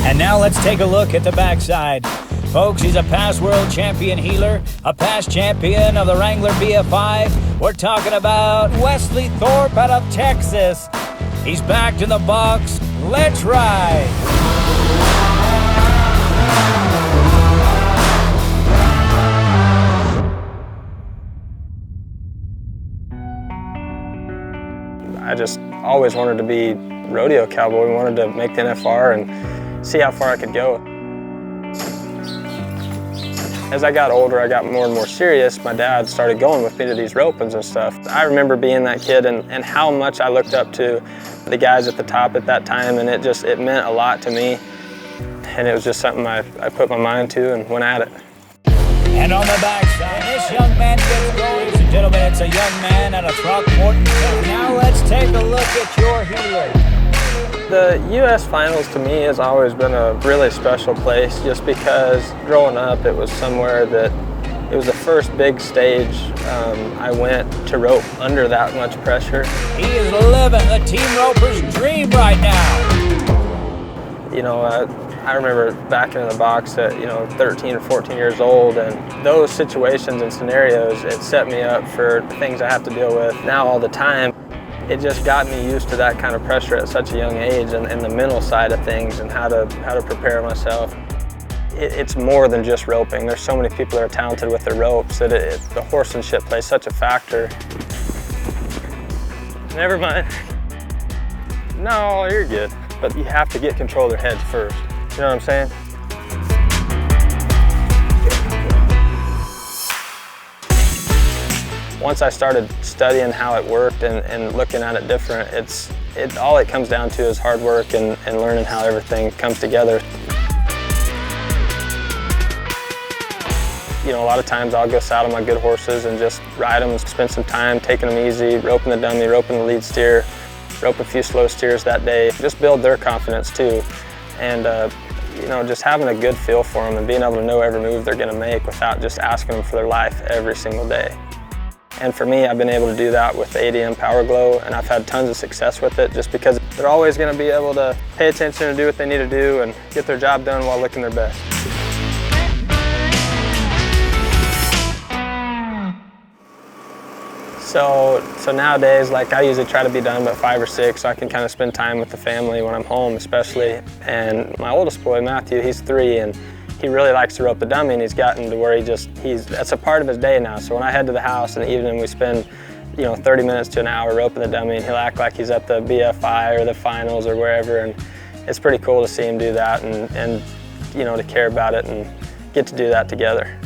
And now let's take a look at the backside. Folks, he's a past world champion healer, a past champion of the Wrangler BF5. We're talking about Wesley Thorp out of Texas. He's back to the box. Let's ride. I just always wanted to be rodeo cowboy. We wanted to make the NFR and see how far I could go. As I got older, I got more and more serious. My dad started going with me to these ropings and stuff. I remember being that kid and how much I looked up to the guys at the top at that time, and it meant a lot to me. And it was just something I put my mind to and went at it. And on the backside, this young man gets going. Ladies and gentlemen, it's a young man out of Throckmorton. Now let's take a look at your healer. The U.S. Finals to me has always been a really special place just because growing up it was somewhere that it was the first big stage I went to rope under that much pressure. He is living the team roper's dream right now. You know, I remember backing in the box at 13 or 14 years old, and those situations and scenarios, it set me up for things I have to deal with now all the time. It just got me used to that kind of pressure at such a young age, and the mental side of things and how to prepare myself. It's more than just roping. There's so many people that are talented with their ropes that the horsemanship plays such a factor. Never mind. No, you're good. But you have to get control of their heads first. You know what I'm saying? Once I started studying how it worked and looking at it different, all it comes down to is hard work and learning how everything comes together. You know, a lot of times I'll go saddle my good horses and just ride them and spend some time taking them easy, roping the dummy, roping the lead steer, rope a few slow steers that day, just build their confidence too. And just having a good feel for them and being able to know every move they're gonna make without just asking them for their life every single day. And for me, I've been able to do that with the ADM Power Glow, and I've had tons of success with it just because they're always gonna be able to pay attention and do what they need to do and get their job done while looking their best. So nowadays, like I usually try to be done by 5 or 6 so I can kind of spend time with the family when I'm home especially. And my oldest boy, Matthew, he's 3 and he really likes to rope the dummy, and he's gotten to where that's a part of his day now. So when I head to the house in the evening, we spend 30 minutes to an hour roping the dummy, and he'll act like he's at the BFI or the finals or wherever, and it's pretty cool to see him do that and to care about it and get to do that together.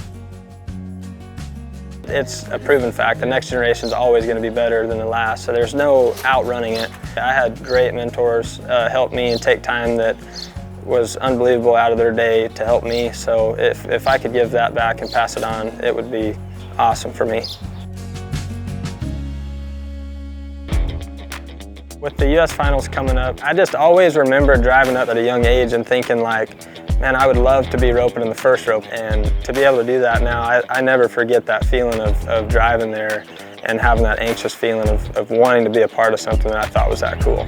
It's a proven fact. The next generation is always going to be better than the last, so there's no outrunning it. I had great mentors help me and take time that was unbelievable out of their day to help me, so if I could give that back and pass it on, it would be awesome for me. With the U.S. Finals coming up, I just always remember driving up at a young age and thinking like, man, I would love to be roping in the first rope, and to be able to do that now, I never forget that feeling of driving there and having that anxious feeling of wanting to be a part of something that I thought was that cool.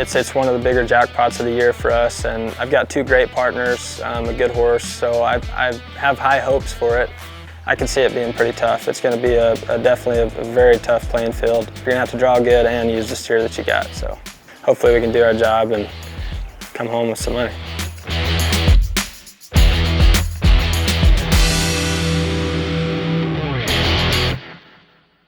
It's one of the bigger jackpots of the year for us, and I've got 2 great partners, a good horse, so I have high hopes for it. I can see it being pretty tough. It's going to be definitely a very tough playing field. You're going to have to draw good and use the steer that you got, so hopefully we can do our job and come home with some money.